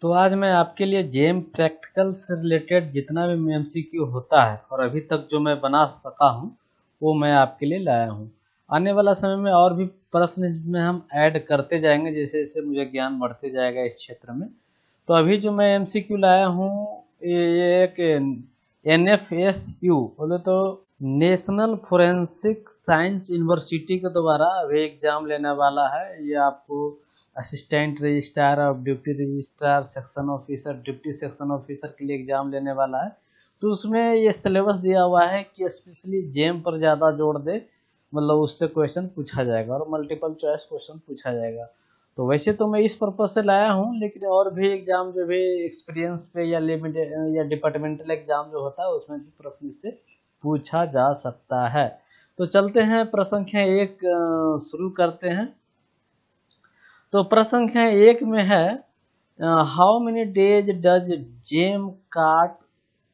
तो आज मैं आपके लिए जेम प्रैक्टिकल से रिलेटेड जितना भी एमसीक्यू होता है और अभी तक जो मैं बना सका हूँ वो मैं आपके लिए लाया हूँ। आने वाला समय में और भी प्रश्न इसमें हम ऐड करते जाएंगे जैसे जैसे मुझे ज्ञान बढ़ते जाएगा इस क्षेत्र में। तो अभी जो मैं एमसीक्यू लाया हूँ ये एक NFSU बोले तो नेशनल फोरेंसिक साइंस यूनिवर्सिटी के द्वारा अभी एग्जाम लेने वाला है। ये आपको असिस्टेंट रजिस्ट्रार और deputy registrar, section officer, deputy section officer के लिए एग्जाम लेने वाला है। तो उसमें ये सिलेबस दिया हुआ है कि स्पेशली जेम पर ज़्यादा जोर दे, मतलब उससे क्वेश्चन पूछा जाएगा और मल्टीपल चॉइस क्वेश्चन पूछा जाएगा। तो वैसे तो मैं इस पर्पज से लाया हूँ, लेकिन और भी एग्जाम जो भी एक्सपीरियंस पे या लिमिटेड या डिपार्टमेंटल एग्जाम जो होता है उसमें भी प्रश्न से पूछा जा सकता है। तो चलते हैं प्रश्न संख्या 1 शुरू करते हैं। तो प्रश्न संख्या 1 में है how many days does GeM cart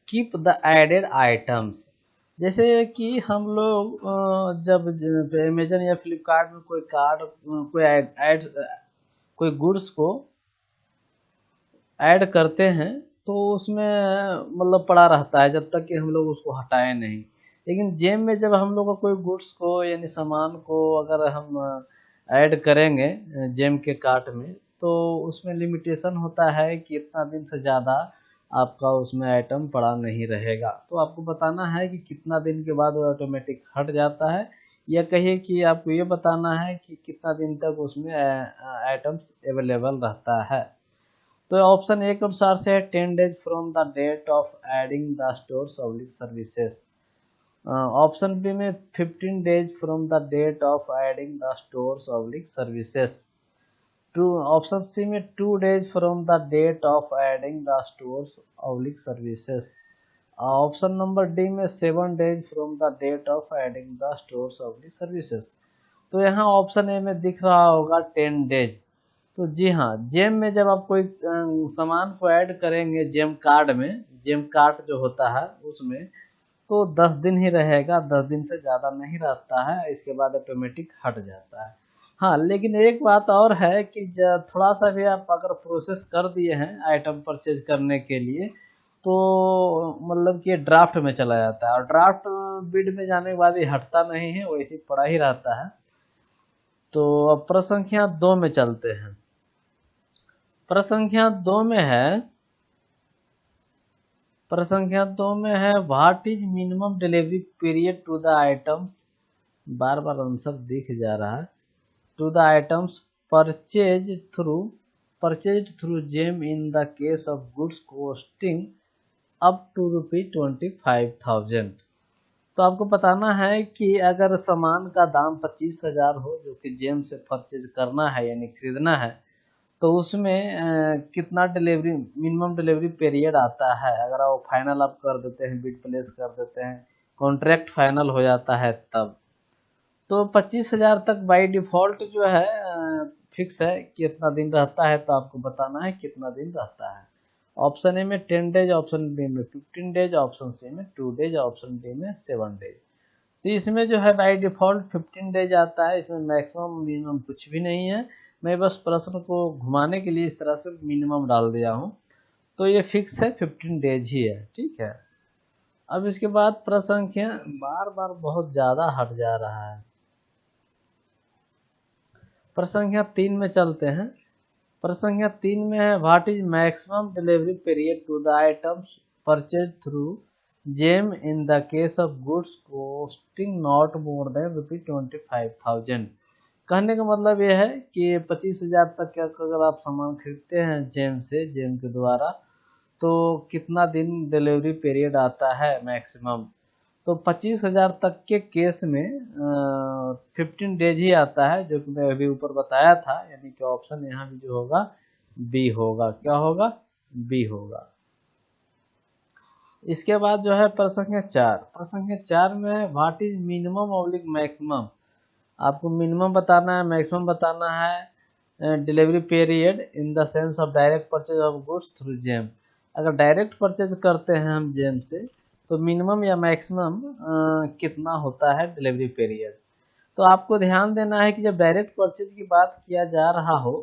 keep the added items. जैसे कि हम लोग जब अमेजन या फ्लिपकार्ट में कोई कार्ड कोई गुड्स को ऐड करते हैं तो उसमें मतलब पड़ा रहता है जब तक कि हम लोग उसको हटाएं नहीं। लेकिन जेम में जब हम लोग कोई गुड्स को यानी सामान को अगर हम ऐड करेंगे जेम के कार्ट में तो उसमें लिमिटेशन होता है कि इतना दिन से ज़्यादा आपका उसमें आइटम पड़ा नहीं रहेगा। तो आपको बताना है कि कितना दिन के बाद वो ऑटोमेटिक हट जाता है, या कहिए कि आपको ये बताना है कि कितना दिन तक उसमें आइटम्स अवेलेबल रहता है। तो ऑप्शन ए के अनुसार से है 10 days from the date of adding the stores oblique services. Option B में 15 days from the date of adding the stores oblique services. Option C में 2 days from the date of adding the stores oblique services. Option number D में 7 days from the date of adding the stores oblique services. तो यहाँ option A में दिख रहा होगा 10 days. तो जी हाँ, जेम में जब आप कोई सामान को ऐड करेंगे जेम कार्ड में, जेम कार्ड जो होता है उसमें, तो 10 दिन ही रहेगा, 10 दिन से ज़्यादा नहीं रहता है, इसके बाद ऑटोमेटिक हट जाता है। हाँ, लेकिन एक बात और है कि थोड़ा सा भी आप अगर प्रोसेस कर दिए हैं आइटम परचेज करने के लिए तो मतलब कि ड्राफ्ट में चला जाता है और ड्राफ्ट बिड में जाने के बाद ये हटता नहीं है, वैसे पड़ा ही रहता है। तो अब प्रश्न संख्या 2 में चलते हैं। प्रश्न संख्या 2 में है what is minimum delivery period to the items, बार बार आंसर दिख जा रहा है, to the items purchase through GeM in the case of goods costing up to ₹25,000। तो आपको बताना है कि अगर सामान का दाम 25,000 हो जो कि जेम से परचेज करना है यानी खरीदना है, तो उसमें कितना मिनिमम डिलीवरी पीरियड आता है। अगर आप फाइनल आप कर देते हैं, बिड प्लेस कर देते हैं, कॉन्ट्रैक्ट फाइनल हो जाता है तब, तो 25,000 तक बाय डिफ़ॉल्ट जो है फिक्स है कि इतना दिन रहता है। तो आपको बताना है कितना दिन रहता है। ऑप्शन ए में 10 डेज, ऑप्शन बी में 15 डेज, ऑप्शन सी में 2 डेज, ऑप्शन डी में 7 डेज। तो इसमें जो है बाय डिफ़ॉल्ट 15 डेज आता है, इसमें मैक्सिमम मिनिमम कुछ भी नहीं है। मैं बस प्रश्न को घुमाने के लिए इस तरह से मिनिमम डाल दिया हूँ। तो ये फिक्स है, 15 डेज ही है, ठीक है। अब इसके बाद प्रश्न संख्या बार बार बहुत ज़्यादा हट जा रहा है। प्रश्न संख्या 3 में चलते हैं। प्रश्न संख्या 3 में है what is maximum delivery period to the items purchase through GeM in the case of goods costing not more than ₹25,000। कहने का मतलब यह है कि 25,000 तक का अगर आप सामान खरीदते हैं जेम के द्वारा तो कितना दिन डिलीवरी पीरियड आता है मैक्सिमम। तो 25,000 तक के केस में 15 डेज ही आता है, जो कि मैं अभी ऊपर बताया था, यानी कि ऑप्शन यहाँ भी जो होगा बी होगा। क्या होगा? बी होगा। इसके बाद जो है प्रश्न संख्या 4। प्रश्न संख्या 4 में है what is minimum oblique maximum. आपको मिनिमम बताना है, मैक्सिमम बताना है delivery period in the sense of direct purchase of goods through GeM. अगर डायरेक्ट परचेज करते हैं हम जेम से तो मिनिमम या मैक्सिमम कितना होता है डिलीवरी पीरियड। तो आपको ध्यान देना है कि जब डायरेक्ट परचेज की बात किया जा रहा हो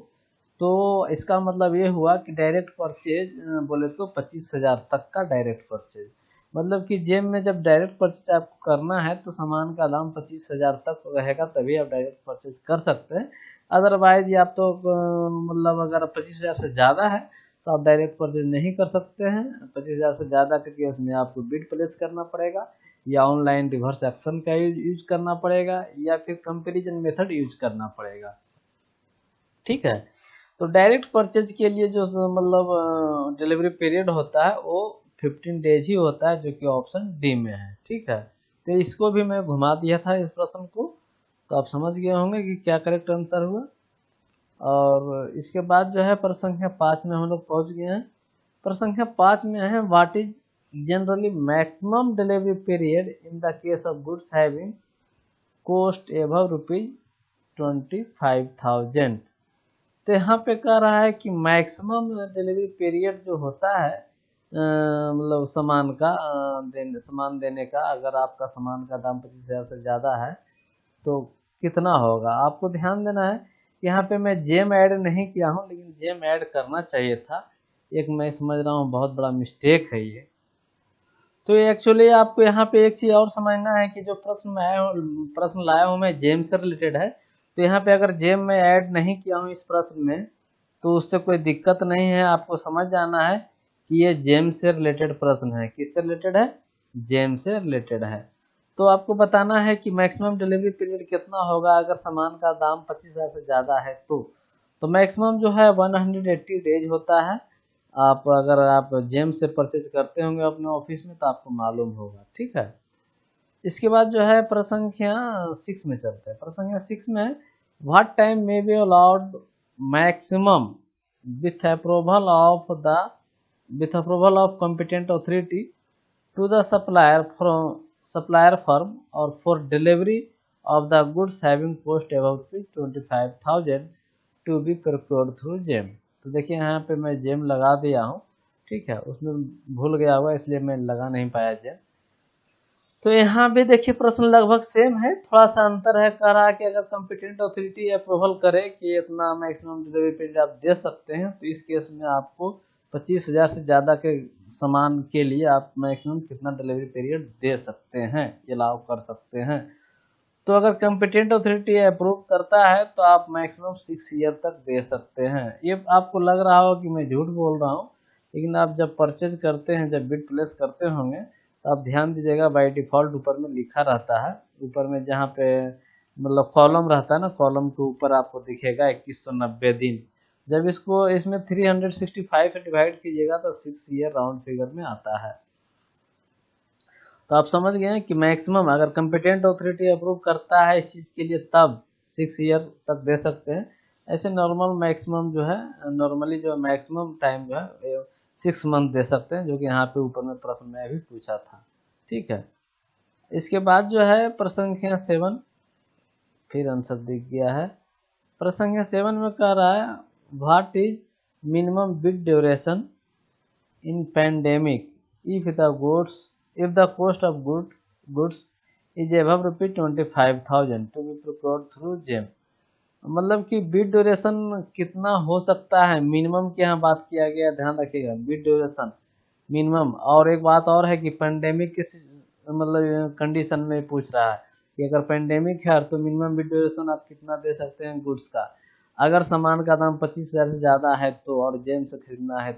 तो इसका मतलब ये हुआ कि डायरेक्ट परचेज बोले तो 25,000 तक का डायरेक्ट परचेज, मतलब कि जेम में जब डायरेक्ट परचेज आपको करना है तो सामान का दाम 25,000 तक रहेगा, तभी आप डायरेक्ट परचेज कर सकते हैं। अदरवाइज आप तो मतलब अगर 25,000 से ज़्यादा है तो आप डायरेक्ट परचेज नहीं कर सकते हैं। 25,000 से ज़्यादा के केस में आपको बिड प्लेस करना पड़ेगा, या ऑनलाइन रिवर्स एक्शन का यूज करना पड़ेगा, या फिर कंपेरिजन मेथड यूज करना पड़ेगा। ठीक है, तो डायरेक्ट परचेज के लिए जो मतलब डिलीवरी पीरियड होता है वो 15 डेज ही होता है, जो कि ऑप्शन डी में है। ठीक है, तो इसको भी मैं घुमा दिया था इस प्रश्न को, तो आप समझ गए होंगे कि क्या करेक्ट आंसर हुआ। और इसके बाद जो है प्रश्न संख्या 5 में हम लोग पहुंच गए हैं। प्रश्न संख्या 5 में है what is generally maximum delivery period in the case of goods having cost above ₹25,000। तो यहाँ पे कह रहा है कि मैक्सिमम डिलीवरी पीरियड जो होता है मतलब सामान देने का, अगर आपका सामान का दाम 25,000 से ज़्यादा है तो कितना होगा। आपको ध्यान देना है कि यहाँ पे मैं जेम ऐड नहीं किया हूँ, लेकिन जेम ऐड करना चाहिए था। एक मैं समझ रहा हूँ बहुत बड़ा मिस्टेक है ये। तो एक्चुअली आपको यहाँ पे एक चीज़ और समझना है कि जो प्रश्न लाया हूँ मैं जेम से रिलेटेड है, तो यहाँ पे अगर जेम में ऐड नहीं किया हूँ इस प्रश्न में तो उससे कोई दिक्कत नहीं है। आपको समझ जाना है कि ये जेम से रिलेटेड प्रश्न है। किससे रिलेटेड है? जेम से रिलेटेड है। तो आपको बताना है कि मैक्सिमम डिलीवरी पीरियड कितना होगा अगर सामान का दाम 25,000 से ज़्यादा है तो मैक्सिमम जो है 180 डेज होता है। अगर आप जेम से परचेज करते होंगे अपने ऑफिस में तो आपको मालूम होगा। ठीक है, इसके बाद जो है प्रश्न संख्या 6 में चलते हैं। प्रश्न संख्या 6 में what time may be allowed maximum with approval of the with approval of competent authority to the supplier firm or for delivery of the goods having cost above 25,000 to be procured through JEM। तो देखिए यहाँ पे मैं GeM लगा दिया हूँ। ठीक है, उसमें भूल गया हुआ इसलिए मैं लगा नहीं पाया जेम। तो यहाँ भी देखिए प्रश्न लगभग सेम है, थोड़ा सा अंतर है। कह रहा है कि अगर कॉम्पिटेंट अथॉरिटी अप्रूवल करे कि इतना मैक्सिमम डिलीवरी पीरियड आप दे सकते हैं, तो इस केस में आपको 25,000 से ज़्यादा के सामान के लिए आप मैक्सिमम कितना डिलीवरी पीरियड दे सकते हैं, अलाउ कर सकते हैं। तो अगर कॉम्पिटेंट अथॉरिटी अप्रूव करता है तो आप मैक्सिमम 6 ईयर तक दे सकते हैं। ये आपको लग रहा हो कि मैं झूठ बोल रहा हूँ, लेकिन आप जब परचेज करते हैं, जब बिड प्लेस करते होंगे, तो आप ध्यान दीजिएगा बाय डिफ़ॉल्ट ऊपर में लिखा रहता है। ऊपर में जहाँ पे मतलब कॉलम रहता है ना, कॉलम के ऊपर आपको दिखेगा 2190 दिन। जब इसमें 365 से डिवाइड कीजिएगा तो 6 ईयर राउंड फिगर में आता है। तो आप समझ गए हैं कि मैक्सिमम अगर कॉम्पिटेंट अथॉरिटी अप्रूव करता है इस चीज़ के लिए तब 6 ईयर तक दे सकते हैं। ऐसे नॉर्मल मैक्सिमम जो है, नॉर्मली जो मैक्सिमम टाइम जो है 6 मंथ दे सकते हैं, जो कि यहाँ पे ऊपर में प्रश्न में भी पूछा था। ठीक है, इसके बाद जो है प्रश्न संख्या 7 फिर आंसर दिख गया है। प्रश्न संख्या 7 में कह रहा है what is minimum bid duration in pandemic if the cost of goods is above ₹25,000 to be procured through GeM. मतलब कि बिड ड्यूरेशन कितना हो सकता है, मिनिमम की यहाँ बात किया गया, ध्यान रखिएगा बिड ड्यूरेशन मिनिमम। और एक बात और है कि पेंडेमिक के मतलब कंडीशन में पूछ रहा है कि अगर पेंडेमिक है तो मिनिमम बिड ड्यूरेशन आप कितना दे सकते हैं गुड्स का, अगर सामान का दाम 25,000 से ज़्यादा है तो, और जेम से खरीदना है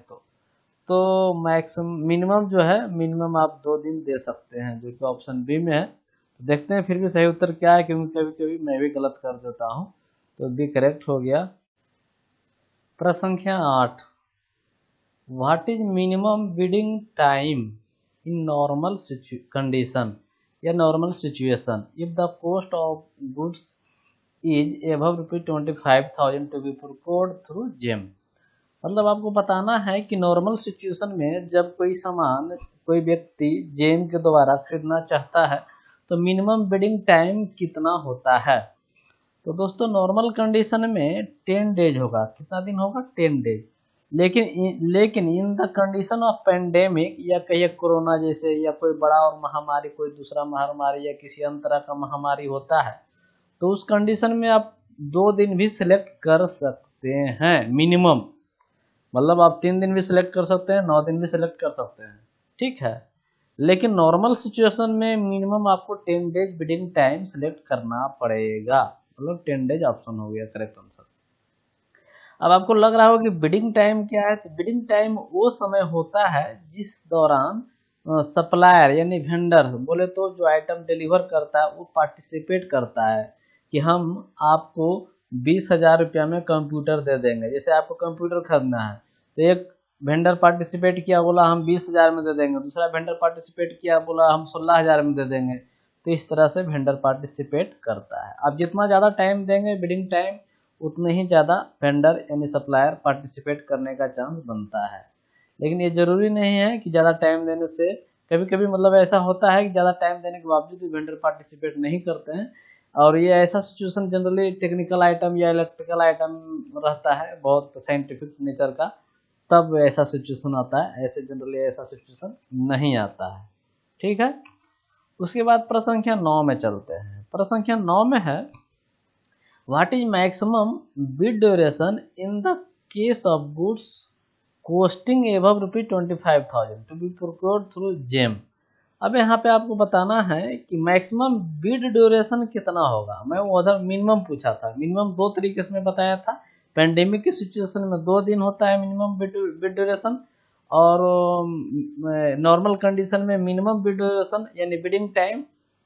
तो मैक्सिमम मिनिमम जो है, मिनिमम आप 2 दिन दे सकते हैं, जो कि ऑप्शन बी में है। तो देखते हैं फिर भी सही उत्तर क्या है, क्योंकि कभी कभी मैं भी गलत कर देता हूँ। तो बी करेक्ट हो गया। प्रश्न संख्या 8 what is minimum bidding time in normal condition या normal situation if the cost of goods is above ₹25,000 to be procured through GeM. मतलब आपको बताना है कि नॉर्मल सिचुएशन में जब कोई सामान कोई व्यक्ति जेम के द्वारा खरीदना चाहता है तो मिनिमम बिडिंग टाइम कितना होता है। तो दोस्तों नॉर्मल कंडीशन में 10 डेज होगा। कितना दिन होगा? 10 डेज। लेकिन in the condition of pandemic या कहिए कोरोना जैसे या कोई बड़ा और महामारी, कोई दूसरा महामारी या किसी अन्य तरह का महामारी होता है, तो उस कंडीशन में आप 2 दिन भी सिलेक्ट कर सकते हैं मिनिमम। मतलब आप 3 दिन भी सिलेक्ट कर सकते हैं, 9 दिन भी सिलेक्ट कर सकते हैं, ठीक है। लेकिन नॉर्मल सिचुएशन में मिनिमम आपको 10 डेज बिडिंग टाइम सिलेक्ट करना पड़ेगा। मतलब 10 डेज ऑप्शन हो गया करेक्ट आंसर। अब आपको लग रहा होगा कि बिडिंग टाइम क्या है, तो बिडिंग टाइम वो समय होता है जिस दौरान सप्लायर यानी वेंडर बोले तो जो आइटम डिलीवर करता है वो पार्टिसिपेट करता है कि हम आपको 20,000 रुपया में कंप्यूटर दे देंगे। जैसे आपको कंप्यूटर खरीदना है तो एक वेंडर पार्टिसिपेट किया, बोला हम 20,000 में दे देंगे, दूसरा वेंडर पार्टिसिपेट किया, बोला हम 16,000 में दे देंगे। तो इस तरह से वेंडर पार्टिसिपेट करता है। आप जितना ज़्यादा टाइम देंगे बिडिंग टाइम, उतने ही ज़्यादा वेंडर यानी सप्लायर पार्टिसिपेट करने का चांस बनता है। लेकिन ये ज़रूरी नहीं है कि ज़्यादा टाइम देने से, कभी कभी मतलब ऐसा होता है कि ज़्यादा टाइम देने के बावजूद भी वेंडर पार्टिसिपेट नहीं करते हैं। और ये ऐसा सिचुएशन जनरली टेक्निकल आइटम या इलेक्ट्रिकल आइटम रहता है बहुत साइंटिफिक नेचर का, तब ऐसा सिचुएशन आता है। ऐसे जनरली ऐसा सिचुएशन नहीं आता है, ठीक है। उसके बाद प्रश्न संख्या 9 में चलते हैं। प्रश्न संख्या 9 में है what is maximum bid duration in the case of goods costing above ₹25,000 to be procured through GeM. अब यहाँ पे आपको बताना है कि मैक्सिमम बिड ड्यूरेशन कितना होगा। मैं उधर मिनिमम पूछा था, मिनिमम 2 तरीके से मैं बताया था। पेंडेमिक की सिचुएशन में 2 दिन होता है मिनिमम बिड ड्यूरेशन, और नॉर्मल कंडीशन में मिनिमम बिड ड्यूरेशन यानी बिडिंग टाइम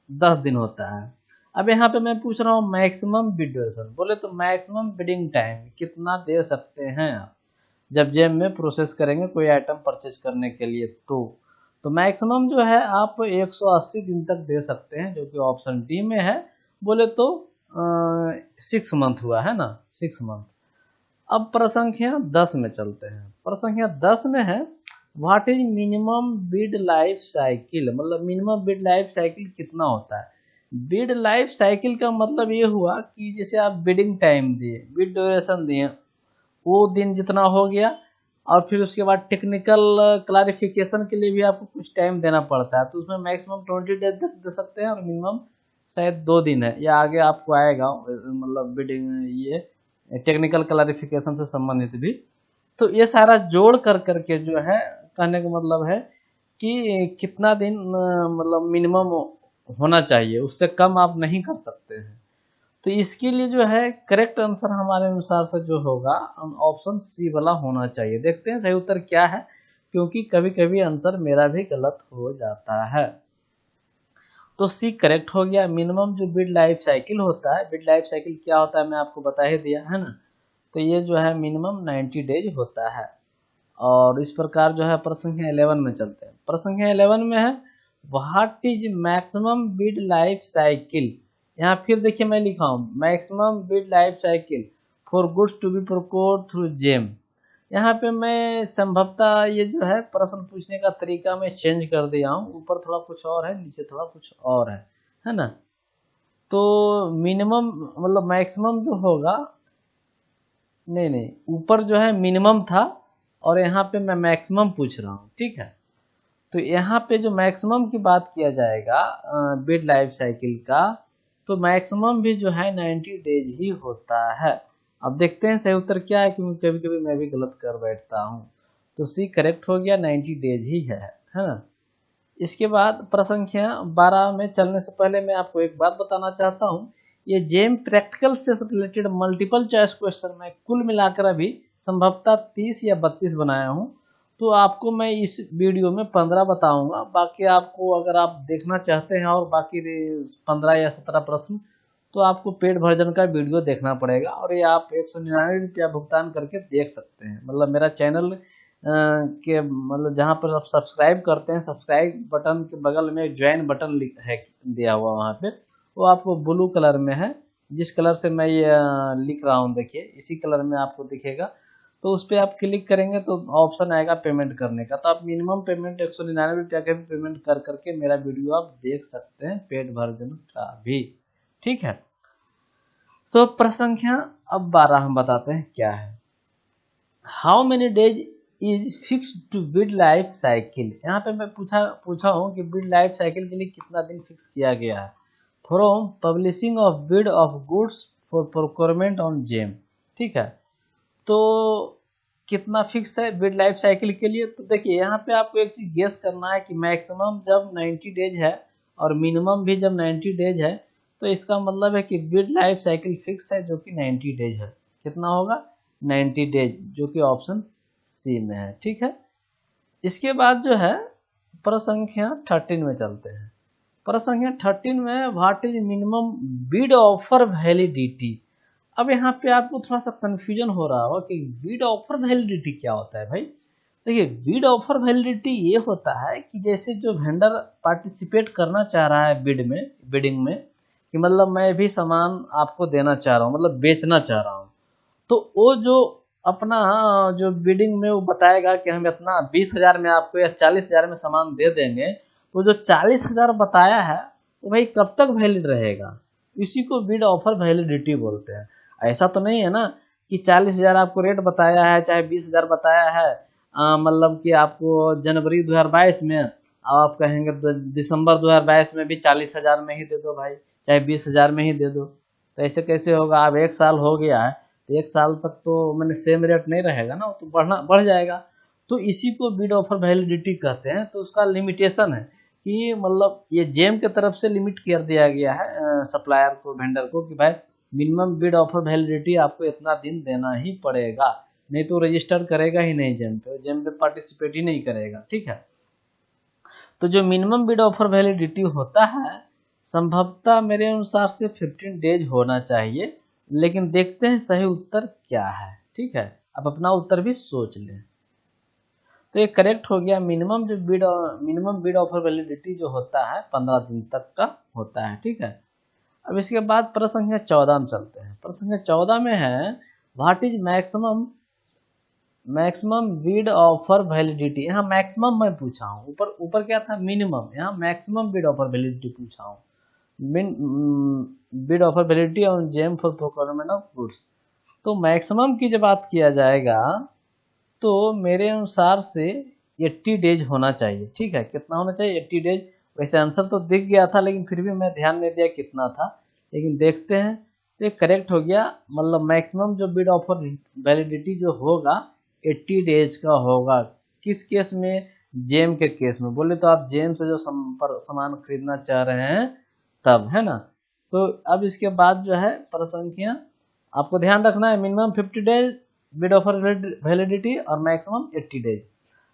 10 दिन होता है। अब यहाँ पे मैं पूछ रहा हूँ मैक्सिमम बिड ड्यूरेशन, बोले तो मैक्सिमम बिडिंग टाइम कितना दे सकते हैं आप जब जेम में प्रोसेस करेंगे कोई आइटम परचेज करने के लिए। तो मैक्सिमम जो है आप 180 दिन तक दे सकते हैं, जो कि ऑप्शन डी में है। बोले तो 6 मंथ हुआ है ना, 6 मंथ। अब प्रश्न संख्या 10 में चलते हैं। प्रश्न संख्या 10 में है what is minimum bid life cycle, मतलब मिनिमम बिड लाइफ साइकिल कितना होता है। बिड लाइफ साइकिल का मतलब ये हुआ कि जैसे आप बिडिंग टाइम दिए, बिड ड्यूरेशन दिए, वो दिन जितना हो गया, और फिर उसके बाद टेक्निकल क्लैरिफिकेशन के लिए भी आपको कुछ टाइम देना पड़ता है, तो उसमें मैक्सिमम 20 डेज तक दे सकते हैं और मिनिमम शायद 2 दिन है, या आगे आपको आएगा मतलब बिडिंग ये टेक्निकल क्लैरिफिकेशन से संबंधित भी। तो ये सारा जोड़ कर करके जो है कहने का मतलब है कि कितना दिन मतलब मिनिमम होना चाहिए, उससे कम आप नहीं कर सकते हैं। तो इसके लिए जो है करेक्ट आंसर हमारे अनुसार से जो होगा ऑप्शन सी वाला होना चाहिए। देखते हैं सही उत्तर क्या है, क्योंकि कभी कभी आंसर मेरा भी गलत हो जाता है। तो सी करेक्ट हो गया। मिनिमम जो बिड लाइफ साइकिल होता है, बिड लाइफ साइकिल क्या होता है मैं आपको बता ही दिया है ना। तो ये जो है मिनिमम 90 डेज होता है। और इस प्रकार जो है प्रश्न संख्या 11 में चलते हैं। प्रश्न संख्या 11 में है what is maximum bid life cycle. यहाँ फिर देखिए मैं लिखा हूँ maximum bid life cycle for goods to be procured through GeM. यहाँ पे मैं संभवतः ये जो है प्रश्न पूछने का तरीका मैं चेंज कर दिया हूँ, ऊपर थोड़ा कुछ और है, नीचे थोड़ा कुछ और है ना। तो मिनिमम मतलब मैक्सिमम जो होगा, नहीं ऊपर जो है मिनिमम था और यहाँ पे मैं मैक्सिमम पूछ रहा हूँ, ठीक है। तो यहाँ पे जो मैक्सिमम की बात किया जाएगा बिड लाइफ साइकिल का, तो मैक्सिमम भी जो है 90 डेज ही होता है। अब देखते हैं सही उत्तर क्या है, क्योंकि कभी कभी मैं भी गलत कर बैठता हूँ। तो सी करेक्ट हो गया, 90 डेज ही है ना। इसके बाद प्रश्न संख्या 12 में चलने से पहले मैं आपको एक बात बताना चाहता हूँ। ये जेम प्रैक्टिकल से रिलेटेड मल्टीपल चॉइस क्वेश्चन में कुल मिलाकर अभी संभवतः 30 या 32 बनाया हूँ। तो आपको मैं इस वीडियो में 15 बताऊंगा, बाकी आपको अगर आप देखना चाहते हैं और बाकी 15 या 17 प्रश्न, तो आपको पेड वर्जन का वीडियो देखना पड़ेगा, और ये आप 199 रुपया भुगतान करके देख सकते हैं। मतलब मेरा चैनल के मतलब जहाँ पर आप सब्सक्राइब करते हैं, सब्सक्राइब बटन के बगल में एक ज्वाइन बटन है दिया हुआ, वहाँ पे वो आपको ब्लू कलर में है, जिस कलर से मैं ये लिख रहा हूँ देखिए इसी कलर में आपको दिखेगा। तो उस पर आप क्लिक करेंगे तो ऑप्शन आएगा पेमेंट करने का, तो आप मिनिमम पेमेंट 199 रुपया का भी पेमेंट कर करके मेरा वीडियो आप देख सकते हैं, पेड वर्जन का भी, ठीक है। तो प्रश्न संख्या अब 12 हम बताते हैं क्या है। How many days is fixed to bid life cycle. यहाँ पे मैं पूछा हूँ कि बिड लाइफ साइकिल के लिए कितना दिन फिक्स किया गया है। From publishing of bid of goods for procurement on GeM, ठीक है। तो कितना फिक्स है बिड लाइफ साइकिल के लिए? तो देखिए यहाँ पे आपको एक चीज गेस करना है कि मैक्सिमम जब 90 डेज है और मिनिमम भी जब 90 डेज है, तो इसका मतलब है कि बिड लाइफ साइकिल फिक्स है जो कि 90 डेज है। कितना होगा? 90 डेज, जो कि ऑप्शन सी में है। ठीक है, इसके बाद जो है प्रसंख्या 13 में चलते हैं। प्रसंख्या 13 में what is minimum bid offer validity. अब यहाँ पे आपको थोड़ा सा कंफ्यूजन हो रहा होगा कि बिड ऑफर वैलिडिटी क्या होता है भाई। देखिए बिड ऑफर वैलिडिटी ये होता है कि जैसे जो वेंडर पार्टिसिपेट करना चाह रहा है बिडिंग में, कि मतलब मैं भी सामान आपको देना चाह रहा हूँ, मतलब बेचना चाह रहा हूँ, तो वो जो अपना जो बिडिंग में वो बताएगा कि हम इतना 20,000 में आपको या 40,000 में सामान दे देंगे, तो जो 40,000 बताया है वो भाई कब तक वैलिड रहेगा, इसी को बिड ऑफर वैलिडिटी बोलते हैं। ऐसा तो नहीं है ना कि 40,000 आपको रेट बताया है, चाहे 20,000 बताया है, मतलब कि आपको जनवरी 2022 में, आप कहेंगे दिसंबर 2022 में भी 40,000 में ही दे दो भाई, चाहे 20,000 में ही दे दो। तो ऐसे कैसे होगा? अब 1 साल हो गया है तो 1 साल तक तो मैंने सेम रेट नहीं रहेगा ना, तो बढ़ जाएगा। तो इसी को बिड ऑफर वैलिडिटी कहते हैं। तो उसका लिमिटेशन है कि मतलब ये जेम के तरफ से लिमिट कर दिया गया है सप्लायर को, वेंडर को, कि भाई मिनिमम बिड ऑफर वैलिडिटी आपको इतना दिन देना ही पड़ेगा, नहीं तो रजिस्टर करेगा ही नहीं जेम पे पार्टिसिपेट ही नहीं करेगा। ठीक है, तो जो मिनिमम बिड ऑफर वैलिडिटी होता है संभवतः मेरे अनुसार से 15 डेज होना चाहिए, लेकिन देखते हैं सही उत्तर क्या है। ठीक है, आप अपना उत्तर भी सोच लें। तो ये करेक्ट हो गया। मिनिमम बिड ऑफर वैलिडिटी जो होता है 15 दिन तक का होता है। ठीक है, अब इसके बाद प्रश्न संख्या 14 में चलते हैं। प्रश्न संख्या 14 में है what is maximum bid offer validity. यहाँ मैक्सिमम मैं पूछा हूँ, ऊपर क्या था? मिनिमम। यहाँ मैक्सिमम बिड ऑफर वैलिडिटी पूछा हूँ। Bid offer validity on GeM for procurement of goods. तो मैक्सिमम की जब बात किया जाएगा तो मेरे अनुसार से 80 डेज होना चाहिए। ठीक है, कितना होना चाहिए? 80 डेज। वैसे आंसर तो दिख गया था, लेकिन फिर भी मैं ध्यान नहीं दिया कितना था, लेकिन देखते हैं। तो करेक्ट हो गया। मतलब मैक्सिमम जो बिड ऑफर वैलिडिटी जो होगा 80 डेज का होगा। किस केस में? जेम के केस में। बोले तो आप जेम से जो सामान खरीदना चाह रहे हैं तब, है ना। तो अब इसके बाद जो है प्रसंख्या आपको ध्यान रखना है, minimum 50 days bid offer validity और मैक्सिमम 80 डेज।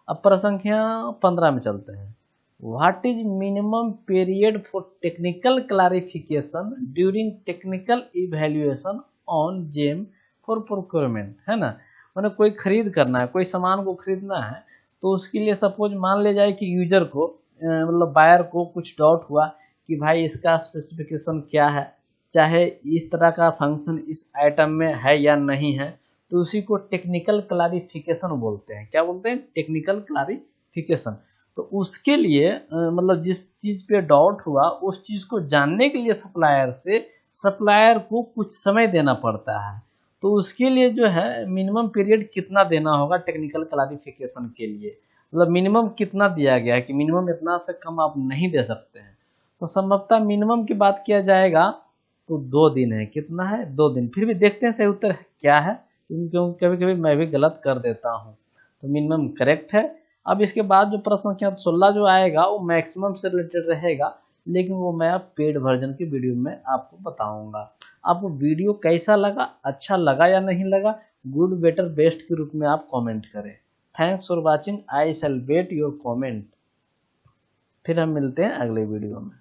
अब प्रसंख्या 15 में चलते हैं। What is minimum period for technical clarification during technical evaluation on GeM for procurement, है ना। मैंने कोई खरीद करना है, कोई सामान को खरीदना है, तो उसके लिए सपोज मान ले जाए कि यूजर को मतलब बायर को कुछ डाउट हुआ कि भाई इसका स्पेसिफिकेशन क्या है, चाहे इस तरह का फंक्शन इस आइटम में है या नहीं है, तो उसी को टेक्निकल क्लैरिफिकेशन बोलते हैं। क्या बोलते हैं? Technical clarification. तो उसके लिए मतलब जिस चीज पे डाउट हुआ उस चीज को जानने के लिए सप्लायर को कुछ समय देना पड़ता है। तो उसके लिए जो है मिनिमम पीरियड कितना देना होगा टेक्निकल क्लैरिफिकेशन के लिए, मतलब मिनिमम कितना दिया गया है कि मिनिमम इतना से कम आप नहीं दे सकते हैं। तो संभवतः मिनिमम की बात किया जाएगा तो 2 दिन है। कितना है? 2 दिन। फिर भी देखते हैं सही उत्तर क्या है, क्योंकि कभी कभी मैं भी गलत कर देता हूँ। तो मिनिमम करेक्ट है। अब इसके बाद जो प्रश्न संख्या 16 जो आएगा वो मैक्सिमम से रिलेटेड रहेगा, लेकिन वो मैं अब पेड वर्जन की वीडियो में आपको बताऊंगा। आपको वीडियो कैसा लगा, अच्छा लगा या नहीं लगा, गुड बेटर बेस्ट के रूप में आप कमेंट करें। Thanks for watching, I shall wait your comment. फिर हम मिलते हैं अगले वीडियो में।